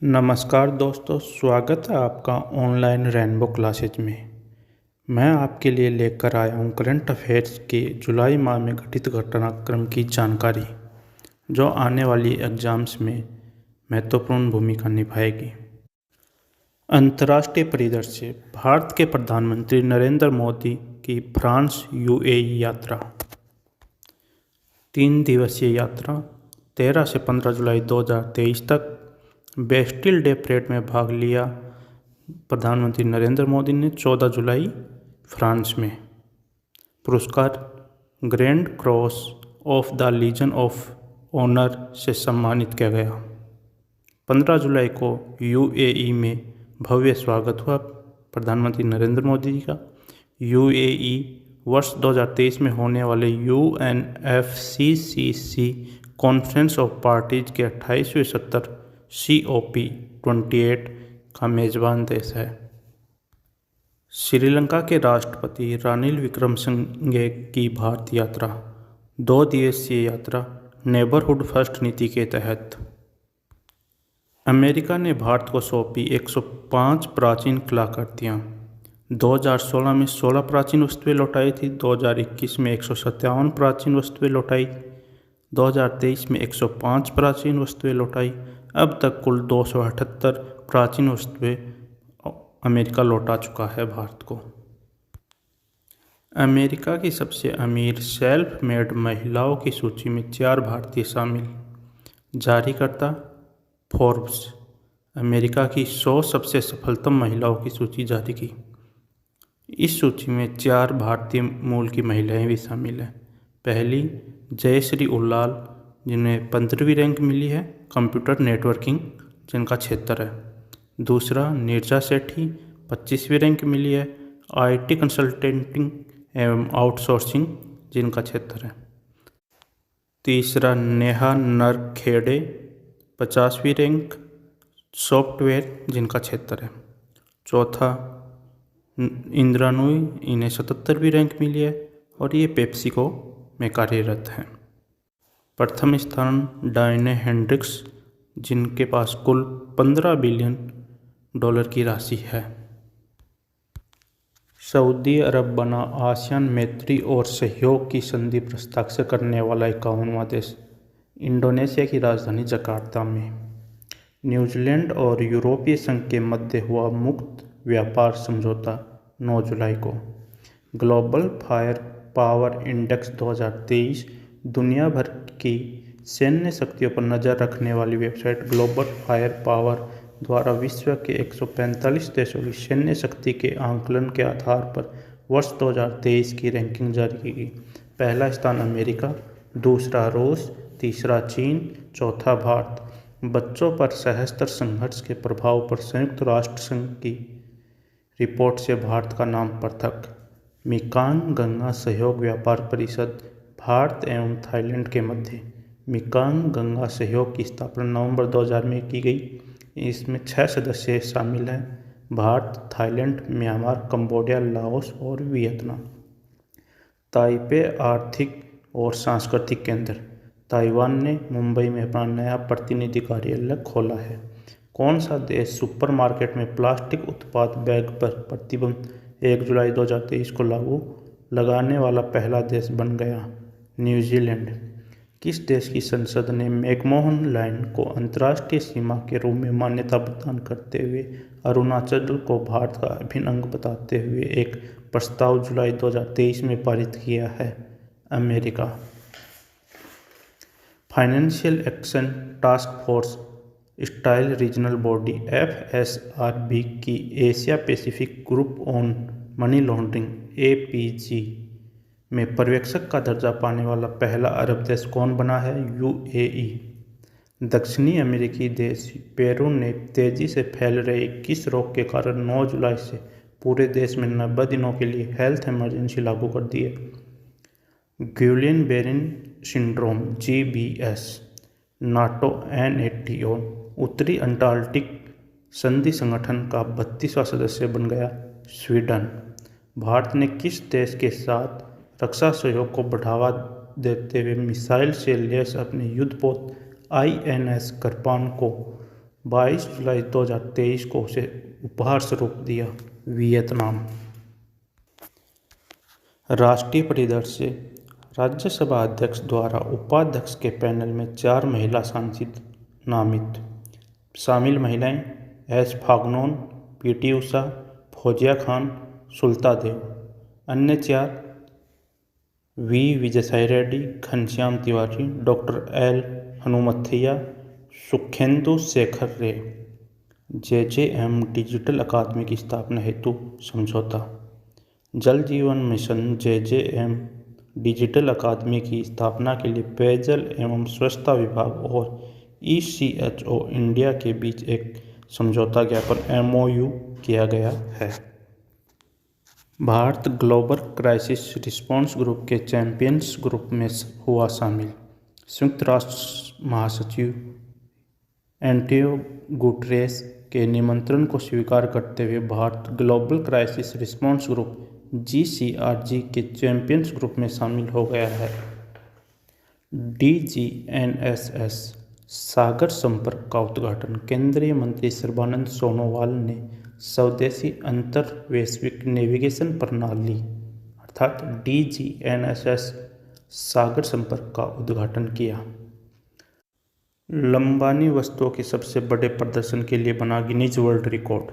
नमस्कार दोस्तों, स्वागत है आपका ऑनलाइन रेनबो क्लासेज में। मैं आपके लिए लेकर आया हूँ करंट अफेयर्स के जुलाई माह में घटित घटनाक्रम की जानकारी, जो आने वाली एग्जाम्स में महत्वपूर्ण भूमिका निभाएगी। अंतर्राष्ट्रीय परिदृश्य। भारत के प्रधानमंत्री नरेंद्र मोदी की फ्रांस यूएई यात्रा। 3 दिवसीय यात्रा 13 से 15 जुलाई 2023 तक। बेस्टिल डे परेड में भाग लिया प्रधानमंत्री नरेंद्र मोदी ने 14 जुलाई फ्रांस में। पुरस्कार grand cross of the legion of honour से सम्मानित किया गया। 15 जुलाई को यूएई में भव्य स्वागत हुआ प्रधानमंत्री नरेंद्र मोदी का। यूएई वर्ष 2023 में होने वाले UNFCCC कॉन्फ्रेंस ऑफ पार्टीज के 28वें सत्र COP28 का मेजबान देश है। श्रीलंका के राष्ट्रपति रानिल विक्रमसिंघे की भारत यात्रा। 2 दिवसीय यात्रा नेबरहुड फर्स्ट नीति के तहत। अमेरिका ने भारत को सौंपी 105 प्राचीन कलाकृतियाँ। 2016 में 16 प्राचीन वस्तुएं लौटाई थी। 2021 में 157 प्राचीन वस्तुएं लौटाई। 2023 में 105 प्राचीन वस्तुएं लौटाई। अब तक कुल 278 प्राचीन वस्तुएं अमेरिका लौटा चुका है भारत को। अमेरिका की सबसे अमीर सेल्फ मेड महिलाओं की सूची में 4 भारतीय शामिल। जारीकर्ता फोर्ब्स अमेरिका की 100 सबसे सफलतम महिलाओं की सूची जारी की। इस सूची में 4 भारतीय मूल की महिलाएं भी शामिल हैं। पहली जयश्री उल्लाल, जिन्हें 15वीं रैंक मिली है कंप्यूटर नेटवर्किंग, जिनका क्षेत्र है। दूसरा नीरजा सेठी, 25वीं रैंक मिली है IT कंसल्टेंटिंग एवं आउटसोर्सिंग, जिनका क्षेत्र है। तीसरा नेहा नरखेड़े, 50वीं रैंक सॉफ्टवेयर, जिनका क्षेत्र है। चौथा इंद्रानुई, इन्हें 77वीं रैंक मिली है और ये पेप्सिको में कार्यरत हैं। प्रथम स्थान डायने हेंड्रिक्स, जिनके पास कुल $15 बिलियन की राशि है। सऊदी अरब बना आसियान मैत्री और सहयोग की संधि पर हस्ताक्षर करने वाला 51वां देश। इंडोनेशिया की राजधानी जकार्ता में। न्यूजीलैंड और यूरोपीय संघ के मध्य हुआ मुक्त व्यापार समझौता 9 जुलाई को। ग्लोबल फायर पावर इंडेक्स 2023 दुनिया भर की सैन्य शक्तियों पर नज़र रखने वाली वेबसाइट ग्लोबल फायर पावर द्वारा विश्व के 145 देशों की सैन्य शक्ति के आंकलन के आधार पर वर्ष 2023 की रैंकिंग जारी की गई। पहला स्थान अमेरिका, दूसरा रूस, तीसरा चीन, चौथा भारत। बच्चों पर सशस्त्र संघर्ष के प्रभाव पर संयुक्त राष्ट्र संघ की रिपोर्ट से भारत का नाम पृथक। मेकांग गंगा सहयोग व्यापार परिषद भारत एवं थाईलैंड के मध्य। मेकांग गंगा सहयोग की स्थापना नवंबर 2000 में की गई। इसमें 6 सदस्य शामिल हैं: Bharat, Thailand, Myanmar, Cambodia, Laos और वियतनाम। ताइपे आर्थिक और सांस्कृतिक केंद्र। ताइवान ने मुंबई में अपना नया प्रतिनिधि कार्यालय खोला है। कौन सा देश सुपरमार्केट में प्लास्टिक उत्पाद बैग पर प्रतिबंध 1 जुलाई 2023 को लागू लगाने वाला पहला देश बन गया? न्यूजीलैंड। किस देश की संसद ने मैकमोहन लाइन को अंतर्राष्ट्रीय सीमा के रूप में मान्यता प्रदान करते हुए अरुणाचल को भारत का अभिन्न अंग बताते हुए एक प्रस्ताव जुलाई 2023 में पारित किया है? America. Financial action task force style regional body FSRB की Asia Pacific group on money laundering APG में पर्यवेक्षक का दर्जा पाने वाला पहला अरब देश कौन बना है? UAE। दक्षिणी अमेरिकी देश पेरू ने तेजी से फैल रहे किस रोग के कारण 9 जुलाई से पूरे देश में 90 दिनों के लिए हेल्थ इमरजेंसी लागू कर दी है? Guillain Beren syndrome GBS। NATO NATO उत्तरी अंटार्कटिक संधि संगठन का 32वां सदस्य बन गया स्वीडन। भारत ने किस देश के साथ रक्षा सहयोग को बढ़ावा देते हुए मिसाइल से लैस अपने युद्धपोत INS करपान को 22 जुलाई 2023 को उसे उपहार स्वरूप दिया। वियतनाम। राष्ट्रीय परिदृश्य। राज्यसभा अध्यक्ष द्वारा उपाध्यक्ष के पैनल में 4 महिला सांसद नामित। शामिल महिलाएं एस फागनोन, पीटी उषा, फौजिया खान, सुलता देव। अन्य 4 V Vijayasai Reddy, Ghanshyam Tiwari, doctor L Hanumanthaiah, Sukhendu Sekhar Ray. JJM digital अकादमी की स्थापना हेतु समझौता। जल जीवन मिशन जेजेएम डिजिटल अकादमी की स्थापना के लिए पेयजल एवं स्वच्छता विभाग और ईसीएचओ इंडिया के बीच एक समझौता ज्ञापन एमओयू किया गया है। Bharat global crisis response group के चैंपियंस ग्रुप में हुआ शामिल। संयुक्त राष्ट्र महासचिव एंटोनियो गुटेरेस के निमंत्रण को स्वीकार करते हुए Bharat global crisis response group GCRG के चैंपियंस ग्रुप में शामिल हो गया है। डीजीएनएसएस सागर संपर्क का उद्घाटन। केंद्रीय मंत्री सर्बानंद सोनोवाल ने स्वदेशी अंतर्वैश्विक नेविगेशन प्रणाली अर्थात डीजीएनएसएस सागर संपर्क का उद्घाटन किया। लंबानी वस्तुओं के सबसे बड़े प्रदर्शन के लिए बना गिनीज वर्ल्ड रिकॉर्ड।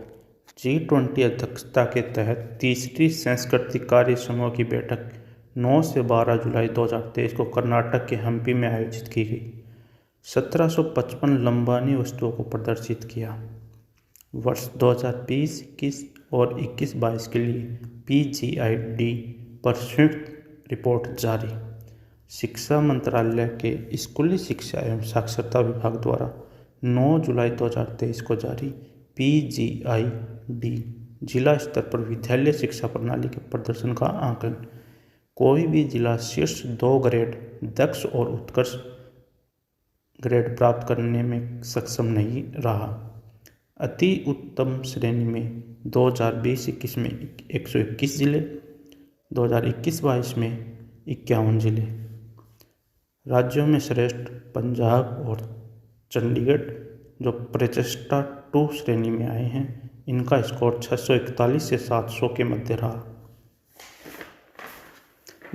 G20 अध्यक्षता के तहत तीसरी सांस्कृतिक कार्य समूह की बैठक 9 से 12 जुलाई 2023 को कर्नाटक के हम्पी में आयोजित की गई। 1755 लंबानी वस्तुओं को प्रदर्शित किया। वर्ष 2020-21 और 21-22 के लिए PGID पर संयुक्त रिपोर्ट जारी। शिक्षा मंत्रालय के स्कूली शिक्षा एवं साक्षरता विभाग द्वारा 9 जुलाई 2023 को जारी PGID जिला स्तर पर विद्यालय शिक्षा प्रणाली के प्रदर्शन का आकलन। कोई भी जिला शीर्ष 2 ग्रेड दक्ष और उत्कृष्ट ग्रेड प्राप्त करने में सक्षम नहीं रहा। अति उत्तम श्रेणी में 2020-21 में 121 जिले, 2021-22 में 51 जिले। राज्यों में श्रेष्ठ पंजाब और चंडीगढ़ जो प्रतिष्ठा 2 श्रेणी में आए हैं, इनका स्कोर 641 से 700 के मध्य रहा।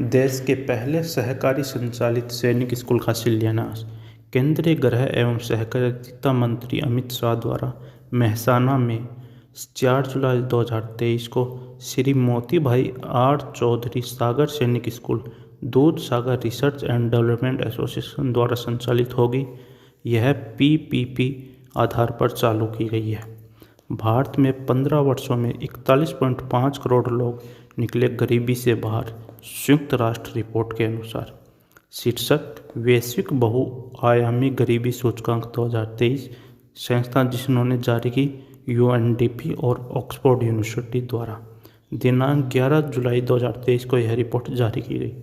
देश के पहले सहकारी संचालित सैनिक स्कूल का शिलान्यास। केंद्रीय गृह एवं सहकारिता मंत्री अमित शाह द्वारा मेहसाना में 4 जुलाई 2023 को श्री मोती भाई आर चौधरी सागर सैनिक स्कूल दूध सागर रिसर्च एंड डेवलपमेंट एसोसिएशन द्वारा संचालित होगी। यह PPP आधार पर चालू की गई है। भारत में 15 वर्षों में 41.5 करोड़ लोग निकले गरीबी से बाहर, संयुक्त राष्ट्र रिपोर्ट के अनुसार। शीर्षक वैश्विक बहुआयामी गरीबी सूचकांक 2023 संस्था जिन्होंने जारी की UNDP और ऑक्सफोर्ड यूनिवर्सिटी द्वारा। दिनांक 11 जुलाई 2023 को यह रिपोर्ट जारी की गई।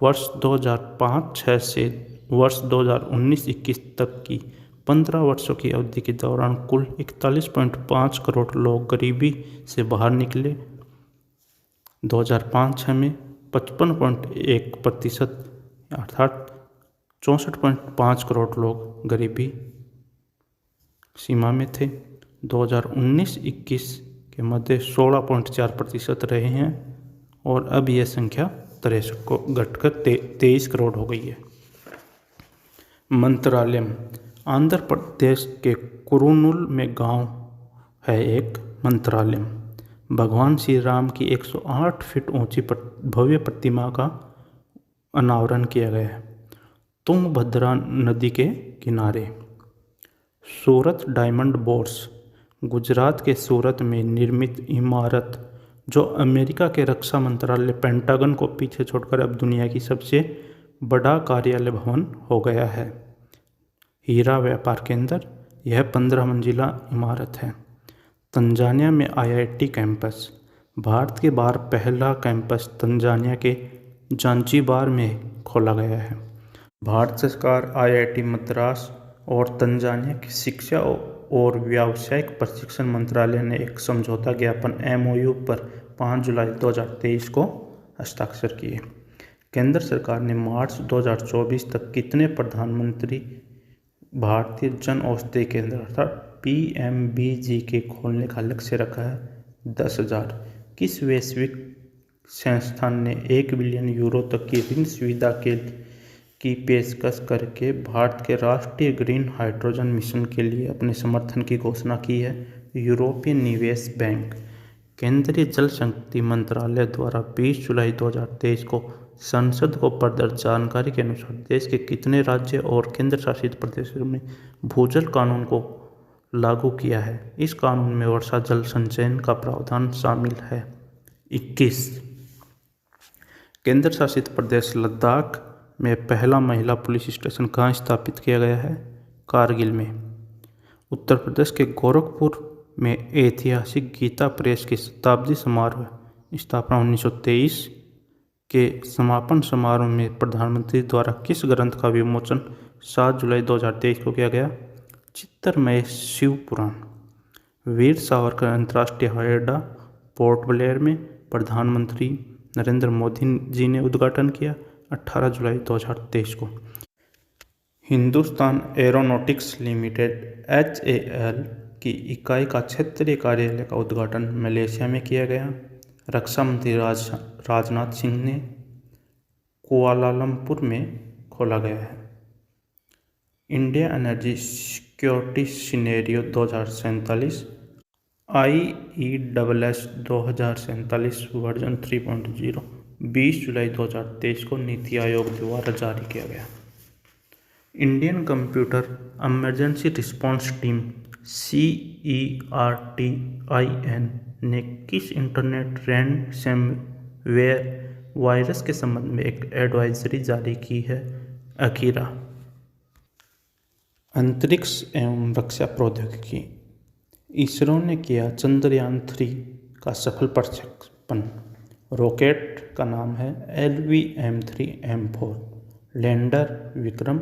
वर्ष 2005-06 से वर्ष 2019-21 तक की 15 वर्षों की अवधि के दौरान कुल 41.5 करोड़ लोग गरीबी से बाहर निकले। 2005-06 में 55.1% अर्थात 64.5 करोड़ लोग गरीबी सीमा में थे। 2019-21 के मध्य 16.4% रहे हैं और अब यह संख्या 63 को घटकर 23 करोड़ हो गई है। मंत्रालयम। आंध्र प्रदेश के कुरुनूल में गांव है एक मंत्रालयम। भगवान श्री राम की 108 फीट ऊंची भव्य प्रतिमा का अनावरण किया गया है तुंगभद्रा नदी के किनारे। सूरत डायमंड बोर्स। गुजरात के सूरत में निर्मित इमारत जो अमेरिका के रक्षा मंत्रालय पेंटागन को पीछे छोड़कर अब दुनिया की सबसे बड़ा कार्यालय भवन हो गया है। हीरा व्यापार केंद्र। यह 15 मंजिला इमारत है। तंजानिया में IIT कैंपस। भारत के बाहर पहला कैंपस तंजानिया के जांजीबार में खोला गया है। भारत सरकार, IIT मद्रास और तंजानिया की शिक्षा और व्यावसायिक प्रशिक्षण मंत्रालय ने एक समझौता ज्ञापन MOU पर 5 जुलाई 2023 को हस्ताक्षर किए। केंद्र सरकार ने मार्च 2024 तक कितने प्रधानमंत्री भारतीय जन औषधि केंद्र अर्थात PMBG के खोलने का लक्ष्य रखा है 10,000। किस वैश्विक संस्थान ने 1 बिलियन यूरो तक की ऋण सुविधा की पेशकश करके भारत के राष्ट्रीय ग्रीन हाइड्रोजन मिशन के लिए अपने समर्थन की घोषणा की है? यूरोपीय निवेश बैंक। केंद्रीय जल शक्ति मंत्रालय द्वारा 20 जुलाई 2023 को संसद को प्रदत्त जानकारी के अनुसार देश के कितने राज्य और केंद्र शासित प्रदेशों में भूजल कानून को लागू किया है? इस कानून में वर्षा जल संचयन का प्रावधान शामिल है। 21। केंद्र शासित प्रदेश लद्दाख में पहला महिला पुलिस स्टेशन कहाँ स्थापित किया गया है? कारगिल में। उत्तर प्रदेश के गोरखपुर में ऐतिहासिक गीता प्रेस के शताब्दी समारोह स्थापना 1923 के समापन समारोह में प्रधानमंत्री द्वारा किस ग्रंथ का विमोचन 7 जुलाई 2023 को किया गया? चित्रमय शिव पुराण। वीर सावरकर अंतर्राष्ट्रीय हवाई अड्डा पोर्ट ब्लेयर में प्रधानमंत्री नरेंद्र मोदी जी ने उद्घाटन किया 18 जुलाई 2023 को। हिंदुस्तान एरोनॉटिक्स लिमिटेड HAL की इकाई का क्षेत्रीय कार्यालय का उद्घाटन मलेशिया में किया गया। रक्षा मंत्री राजनाथ सिंह ने कुआलालंपुर में खोला गया है। India energy security scenario 2047 IESS 2047 version 3.0 20 जुलाई 2023 को नीति आयोग द्वारा जारी किया गया। Indian computer emergency response team CERTIN ने किस इंटरनेट रैनसमवेयर वायरस के संबंध में एक एडवाइजरी जारी की है? अकीरा। अंतरिक्ष एवं रक्षा प्रौद्योगिकी। इसरो ने किया चंद्रयान-3 का सफल प्रक्षेपण। रॉकेट का नाम है LVM-3M4। लैंडर विक्रम,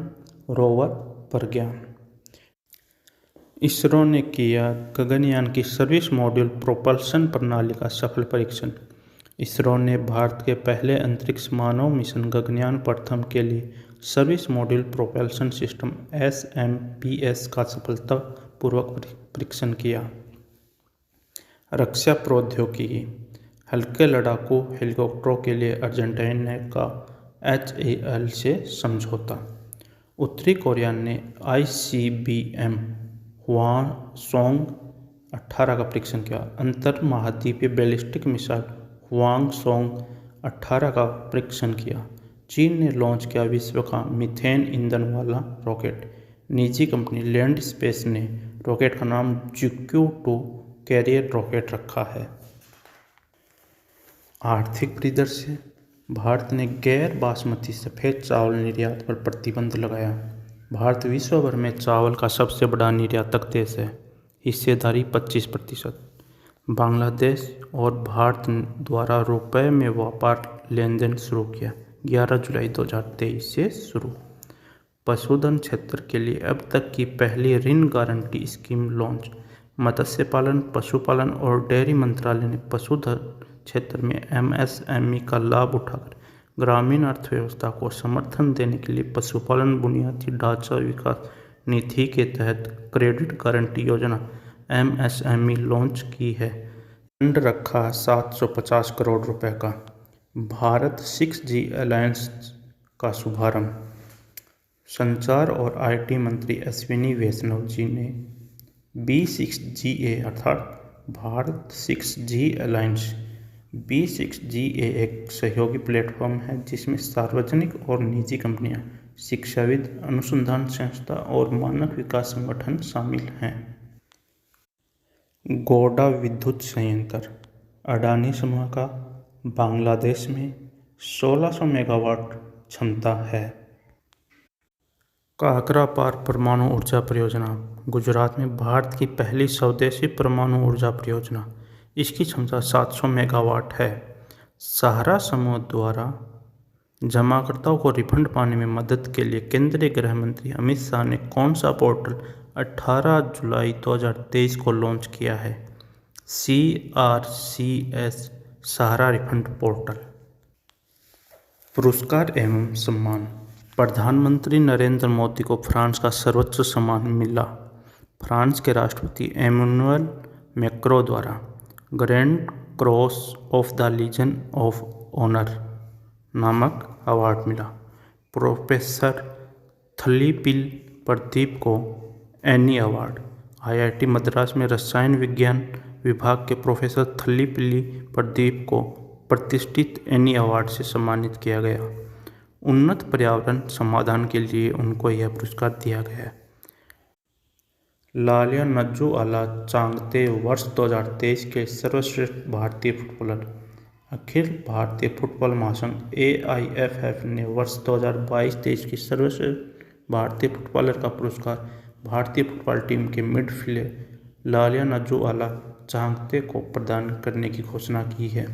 रोवर प्रज्ञान। इसरो ने किया गगनयान की सर्विस मॉड्यूल प्रोपल्शन प्रणाली का सफल परीक्षण। इसरो ने भारत के पहले अंतरिक्ष मानव मिशन गगनयान प्रथम के लिए service module propulsion system SMPS का सफलतापूर्वक परीक्षण किया। रक्षा प्रौद्योगिकी। हल्के लड़ाकू हेलीकॉप्टरों के लिए अर्जेंटीना का HAL से समझौता। उत्तरी कोरिया ने ICBM हवासोंग 18 का परीक्षण किया। अंतर महाद्वीपीय बैलिस्टिक मिसाइल हवासोंग 18 का परीक्षण किया। चीन ने लॉन्च किया विश्व का मीथेन ईंधन वाला रॉकेट। निजी कंपनी लैंड स्पेस ने रॉकेट का नाम ZQ-2 कैरियर रॉकेट रखा है। आर्थिक परिदृश्य। भारत ने गैर बासमती सफ़ेद चावल निर्यात पर प्रतिबंध लगाया। भारत विश्व भर में चावल का सबसे बड़ा निर्यातक देश है, हिस्सेदारी 25%। बांग्लादेश और भारत द्वारा रुपये में व्यापार लेन देन शुरू किया 11 जुलाई 2023 से शुरू। पशुधन क्षेत्र के लिए अब तक की पहली ऋण गारंटी स्कीम लॉन्च। मत्स्य पालन, पशुपालन और डेयरी मंत्रालय ने पशुधन क्षेत्र में MSME का लाभ उठाकर ग्रामीण अर्थव्यवस्था को समर्थन देने के लिए पशुपालन बुनियादी ढांचा विकास निधि के तहत क्रेडिट गारंटी योजना MSME लॉन्च की है। फंड रखा 750 करोड़ रुपए का। भारत 6G अलायंस का शुभारंभ। संचार और IT मंत्री अश्विनी वैष्णव जी ने B6GA अर्थात भारत 6G अलायंस B6GA एक सहयोगी प्लेटफॉर्म है जिसमें सार्वजनिक और निजी कंपनियां, शिक्षाविद, अनुसंधान संस्था और मानव विकास संगठन शामिल हैं। गोडा विद्युत संयंत्र अडानी समूह का बांग्लादेश में 1600 मेगावाट क्षमता है। काकरापार परमाणु ऊर्जा परियोजना गुजरात में भारत की पहली स्वदेशी परमाणु ऊर्जा परियोजना। इसकी क्षमता 700 मेगावाट है। सहारा समूह द्वारा जमाकर्ताओं को रिफंड पाने में मदद के लिए केंद्रीय गृह मंत्री अमित शाह ने कौन सा पोर्टल 18 जुलाई 2023 को लॉन्च किया है? CRCS सहारा रिफंड पोर्टल। पुरस्कार एवं सम्मान। प्रधानमंत्री नरेंद्र मोदी को फ्रांस का सर्वोच्च सम्मान मिला, फ्रांस के राष्ट्रपति एमेनुअल मैक्रों द्वारा grand cross of the legion of honour नामक अवार्ड मिला। प्रोफेसर थलीपिल प्रदीप को एनी अवार्ड। आईआईटी मद्रास में रसायन विज्ञान विभाग के प्रोफेसर थलीपिल प्रदीप को प्रतिष्ठित एनी अवार्ड से सम्मानित किया गया। उन्नत पर्यावरण समाधान के लिए उनको यह पुरस्कार दिया गया। लालिया नज्जूआला चांगते वर्ष 2023 के सर्वश्रेष्ठ भारतीय फुटबॉलर। अखिल भारतीय फुटबॉल महासंघ AIFF ने वर्ष 2022-23 की सर्वश्रेष्ठ भारतीय फुटबॉलर का पुरस्कार भारतीय फुटबॉल टीम के मिडफील्डर लालिया नज्जूआला चांगते को प्रदान करने की घोषणा की है।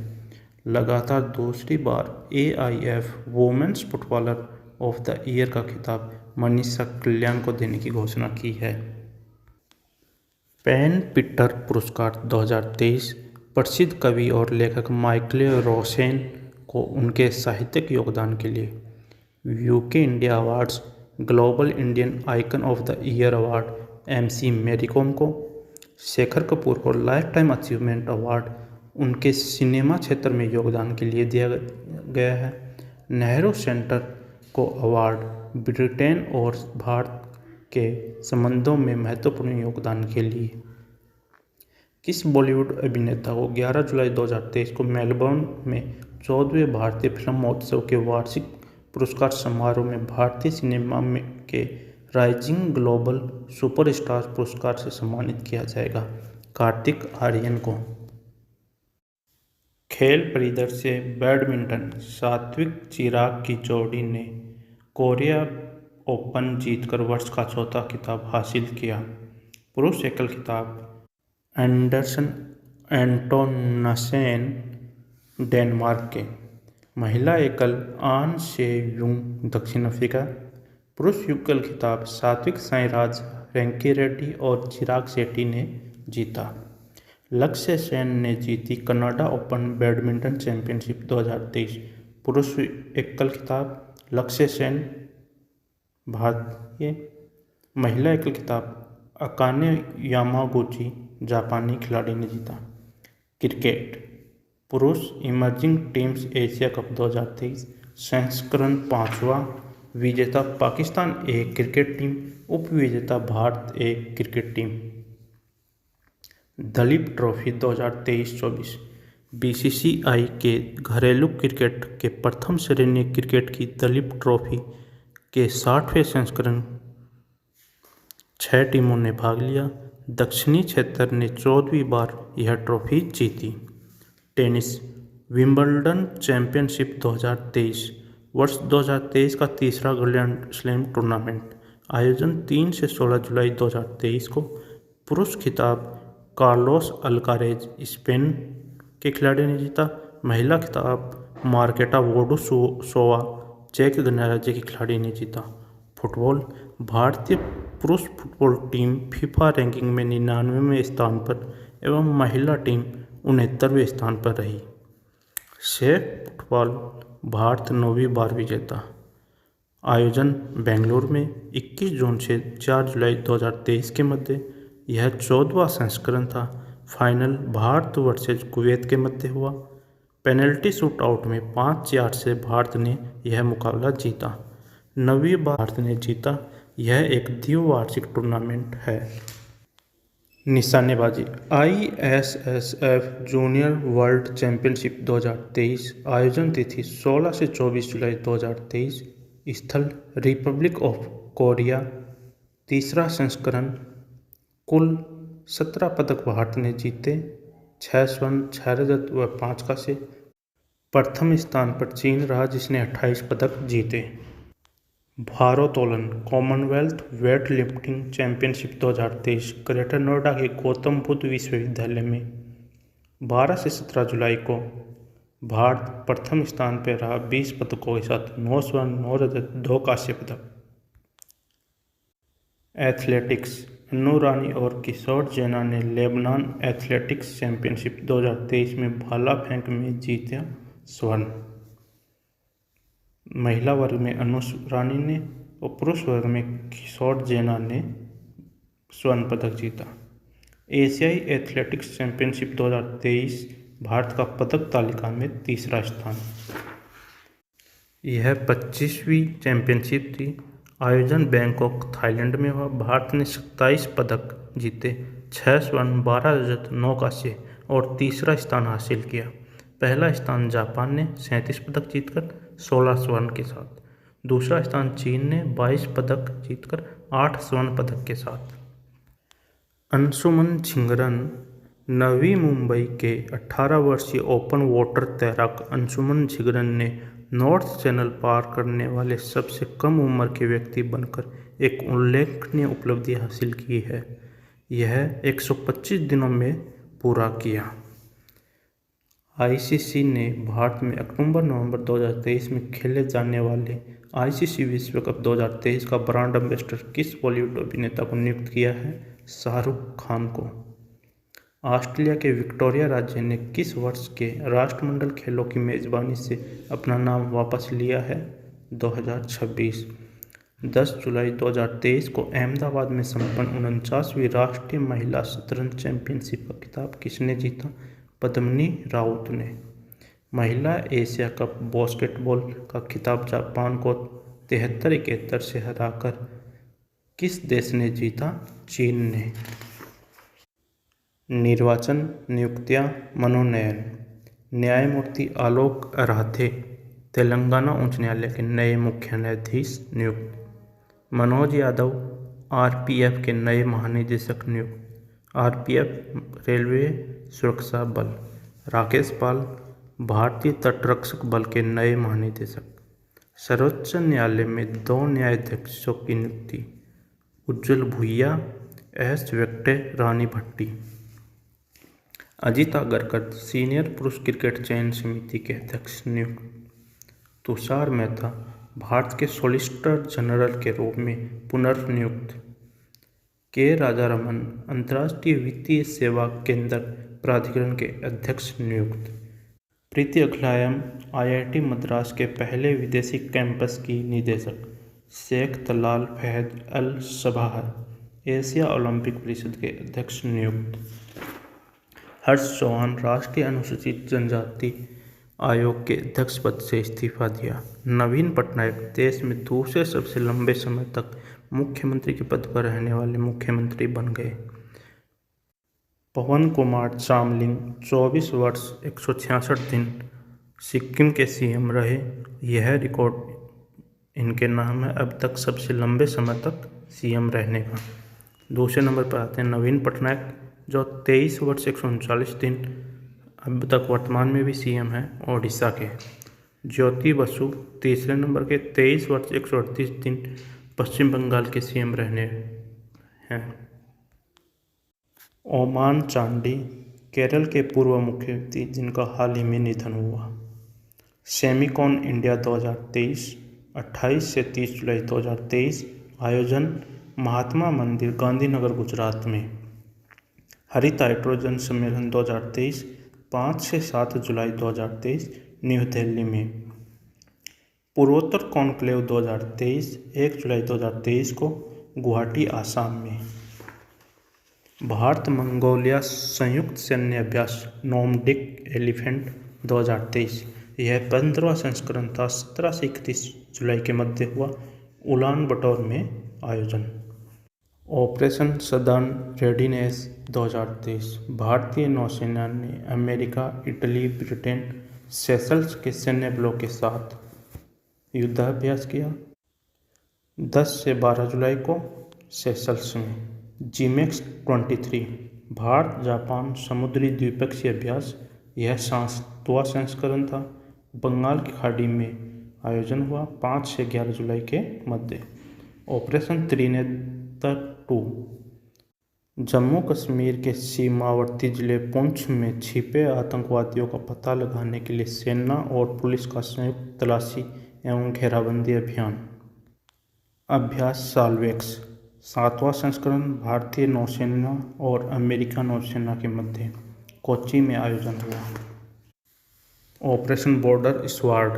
लगातार दूसरी बार AIF women's footballer of the year का खिताब मनीषा कल्याण को देने की घोषणा की है। पेन पीटर पुरस्कार 2023 प्रसिद्ध कवि और लेखक माइकल रोसेन को उनके साहित्यिक योगदान के लिए। UK India awards global Indian icon of the year award MC Mary Kom को। शेखर कपूर को लाइफ टाइम अचीवमेंट अवार्ड उनके सिनेमा क्षेत्र में योगदान के लिए दिया गया है। नेहरू सेंटर को अवार्ड ब्रिटेन और भारत के संबंधों में महत्वपूर्ण योगदान के लिए। किस बॉलीवुड अभिनेता को 11 जुलाई 2023 को मेलबर्न में 14वें भारतीय फिल्म महोत्सव के वार्षिक पुरस्कार समारोह में भारतीय सिनेमा के राइजिंग ग्लोबल सुपरस्टार पुरस्कार से सम्मानित किया जाएगा? कार्तिक आर्यन को। खेल परिदृश्य बैडमिंटन सात्विक चिराग की जोड़ी ने कोरिया ओपन जीतकर वर्ष का चौथा खिताब हासिल किया। पुरुष एकल खिताब एंडरसन एंटोनसेन डेनमार्क के। महिला एकल आन से यूंग दक्षिण अफ्रीका। पुरुष युगल खिताब सात्विक साईराज रैंकीरेड्डी और चिराग शेट्टी ने जीता। लक्ष्य सेन ने जीती कनाडा ओपन बैडमिंटन चैंपियनशिप 2023। पुरुष एकल खिताब लक्ष्य सेन भारतीय। महिला एकल खिताब अकाने यामागुची जापानी खिलाड़ी ने जीता। क्रिकेट पुरुष इमर्जिंग टीम्स एशिया कप 2023 संस्करण 5वां। विजेता पाकिस्तान A क्रिकेट टीम। उप विजेता Bharat A cricket team. Duleep trophy 2023-24 BCCI के घरेलू क्रिकेट के प्रथम श्रेणी क्रिकेट की दलीप ट्रॉफी के 60वें संस्करण 6 टीमों ने भाग लिया। दक्षिणी क्षेत्र ने 14वीं बार यह ट्रॉफी जीती। टेनिस विंबलडन चैंपियनशिप 2023 वर्ष 2023 का तीसरा ग्रैंड स्लैम टूर्नामेंट। आयोजन 3 से 16 जुलाई 2023 को। पुरुष खिताब कार्लोस अल्कारेज स्पेन के खिलाड़ी ने जीता। महिला खिताब मार्केटा वोडुसोवा चेक गणराज्य के खिलाड़ी ने जीता। फुटबॉल भारतीय पुरुष फुटबॉल टीम फीफा रैंकिंग में 99वें स्थान पर एवं महिला टीम 69वें स्थान पर रही। शेफ फुटबॉल भारत 9वीं बार विजेता। आयोजन बेंगलुरु में 21 जून से 4 जुलाई 2023 के मध्य यह 14वां संस्करण था। फाइनल भारत वर्सेज कुवैत के मध्य हुआ। पेनल्टी शूट आउट में 5-4 से भारत ने यह मुकाबला जीता। 9वीं बार भारत ने जीता। यह एक द्विवार्षिक टूर्नामेंट है। निशानेबाजी ISSF जूनियर वर्ल्ड चैंपियनशिप 2023। आयोजन तिथि 16 से 24 जुलाई 2023। स्थल रिपब्लिक ऑफ कोरिया। तीसरा संस्करण। कुल 17 पदक भारत ने जीते। 6 स्वर्ण 6 रजत व 5 कांस्य। प्रथम स्थान पर चीन रहा जिसने 28 पदक जीते। भारोत्तोलन Commonwealth weight lifting championship 2023 greater Noida के गौतम बुद्ध विश्वविद्यालय में 12 से 17 जुलाई को। भारत प्रथम स्थान पर रहा 20 पदकों के साथ 9 स्वर्ण 9 रजत 2 कांस्य पदक। एथलेटिक्स अन्नू रानी और किशोर जैना ने लेबनान एथलेटिक्स चैंपियनशिप 2023 में भाला फेंक में जीता स्वर्ण। महिला वर्ग में अन्नू रानी ने और पुरुष वर्ग में किशोर जैना ने स्वर्ण पदक जीता। एशियाई एथलेटिक्स चैंपियनशिप 2023 भारत का पदक तालिका में तीसरा स्थान। यह 25वीं चैंपियनशिप थी। आयोजन बैंकॉक, थाईलैंड में हुआ। भारत ने 27 पदक जीते, 6 स्वर्ण, 12 रजत, 9 कांस्य और तीसरा स्थान हासिल किया। पहला स्थान जापान ने 37 पदक जीतकर 16 स्वर्ण के साथ। दूसरा स्थान चीन ने 22 पदक जीतकर 8 स्वर्ण पदक के साथ। अंशुमन छिंगरन। नवी मुंबई के 18 वर्षीय ओपन वाटर तैराक अंशुमन छिंगरन ने नॉर्थ चैनल पार करने वाले सबसे कम उम्र के व्यक्ति बनकर एक उल्लेखनीय उपलब्धि हासिल की है। यह 125 दिनों में पूरा किया। आईसीसी ने भारत में अक्टूबर-नवंबर 2023 में खेले जाने वाले आईसीसी विश्व कप 2023 का ब्रांड एम्बेसडर किस बॉलीवुड अभिनेता को नियुक्त किया है? शाहरुख खान को। ऑस्ट्रेलिया के विक्टोरिया राज्य ने किस वर्ष के राष्ट्रमंडल खेलों की मेजबानी से अपना नाम वापस लिया है? 2026। 10 जुलाई 2023 को अहमदाबाद में संपन्न 49वीं राष्ट्रीय महिला शतरंज चैंपियनशिप का खिताब किसने जीता? पद्मिनी राउत ने। महिला एशिया कप बास्केटबॉल का खिताब जापान को 73-71 से हराकर किस देश ने जीता? चीन ने। निर्वाचन, नियुक्तियां, मनोनयन। न्यायमूर्ति आलोक अराधे तेलंगाना उच्च न्यायालय के नए मुख्य न्यायाधीश नियुक्त। मनोज यादव आरपीएफ के नए महानिदेशक नियुक्त। आरपीएफ रेलवे सुरक्षा बल। राकेश पाल भारतीय तटरक्षक बल के नए महानिदेशक। सर्वोच्च न्यायालय में 2 न्यायाधीशों की नियुक्ति। उज्ज्वल भुइया, एस वेंकटे रानी भट्टी। अजित आगरकर सीनियर पुरुष क्रिकेट चयन समिति के अध्यक्ष नियुक्त। तुषार मेहता भारत के सॉलिसिटर जनरल के रूप में पुनर्नियुक्त। के राजारमन अंतर्राष्ट्रीय वित्तीय सेवा केंद्र प्राधिकरण के अध्यक्ष नियुक्त। प्रीति अग्लायम आईआईटी मद्रास के पहले विदेशी कैंपस की निदेशक। शेख तलाल फहद अल सबाह एशिया ओलंपिक परिषद के अध्यक्ष नियुक्त। हर्ष चौहान राष्ट्रीय अनुसूचित जनजाति आयोग के अध्यक्ष पद से इस्तीफा दिया। नवीन पटनायक देश में दूसरे सबसे लंबे समय तक मुख्यमंत्री के पद पर रहने वाले मुख्यमंत्री बन गए। पवन कुमार चामलिंग 24 वर्ष 166 दिन सिक्किम के सीएम रहे। यह रिकॉर्ड इनके नाम है अब तक सबसे लंबे समय तक सीएम रहने का। दूसरे नंबर पर आते हैं नवीन पटनायक जो 23 वर्ष 139 दिन अब तक वर्तमान में भी सीएम हैं ओडिशा के। ज्योति बसु तीसरे नंबर के 23 वर्ष 138 दिन पश्चिम बंगाल के सीएम रहने हैं। ओमान चांडी केरल के पूर्व मुख्यमंत्री जिनका हाल ही में निधन हुआ। सेमिकॉन इंडिया 2023 28 से 30 जुलाई 2023 आयोजन महात्मा मंदिर गांधीनगर गुजरात में। हरित हाइड्रोजन सम्मेलन 2023 5 से 7 जुलाई 2023 न्यू दिल्ली में। पूर्वोत्तर कॉन्क्लेव 2023 1 जुलाई 2023 को गुवाहाटी आसाम में। भारत मंगोलिया संयुक्त सैन्य अभ्यास नॉर्डिक एलिफेंट 2023 यह 15वां संस्करण था। 17 से 31 जुलाई के मध्य हुआ उलान बटोर में आयोजन। ऑपरेशन सदर्न रेडीनेस 2023 भारतीय नौसेना ने अमेरिका, इटली, ब्रिटेन, सेशल्स के सैन्य बलों के साथ युद्धाभ्यास किया। 10 से 12 जुलाई को सेशल्स में। जीमेक्स 23 भारत जापान समुद्री द्विपक्षीय अभ्यास यह 7वां संस्करण था। बंगाल की खाड़ी में आयोजन हुआ 5 से 11 जुलाई के मध्य। ऑपरेशन त्रिनेत्र 2 जम्मू कश्मीर के सीमावर्ती जिले पुंछ में छिपे आतंकवादियों का पता लगाने के लिए सेना और पुलिस का संयुक्त तलाशी एवं घेराबंदी अभियान। अभ्यास साल्वेक्स 7वां संस्करण भारतीय नौसेना और अमेरिका नौसेना के मध्य कोच्चि में आयोजन हुआ। ऑपरेशन बॉर्डर स्वर्ड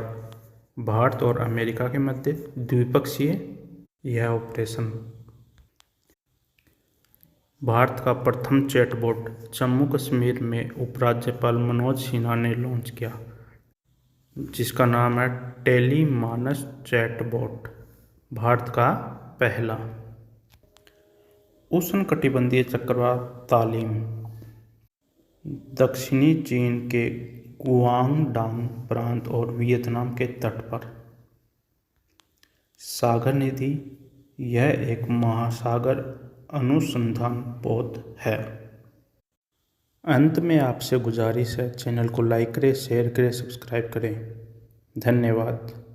भारत और अमेरिका के मध्य द्विपक्षीय यह ऑपरेशन। भारत का प्रथम चैटबॉट जम्मू कश्मीर में उपराज्यपाल मनोज सिन्हा ने लॉन्च किया, जिसका नाम है टेली मानस चैटबॉट। भारत का पहला उष्णकटिबंधीय चक्रवात तालीम। दक्षिणी चीन के गुआंगडांग प्रांत और वियतनाम के तट पर। सागर निधि, यह एक महासागर अनुसंधान पौध है। अंत में आपसे गुजारिश है, चैनल को लाइक करें, शेयर करें, सब्सक्राइब करें। धन्यवाद।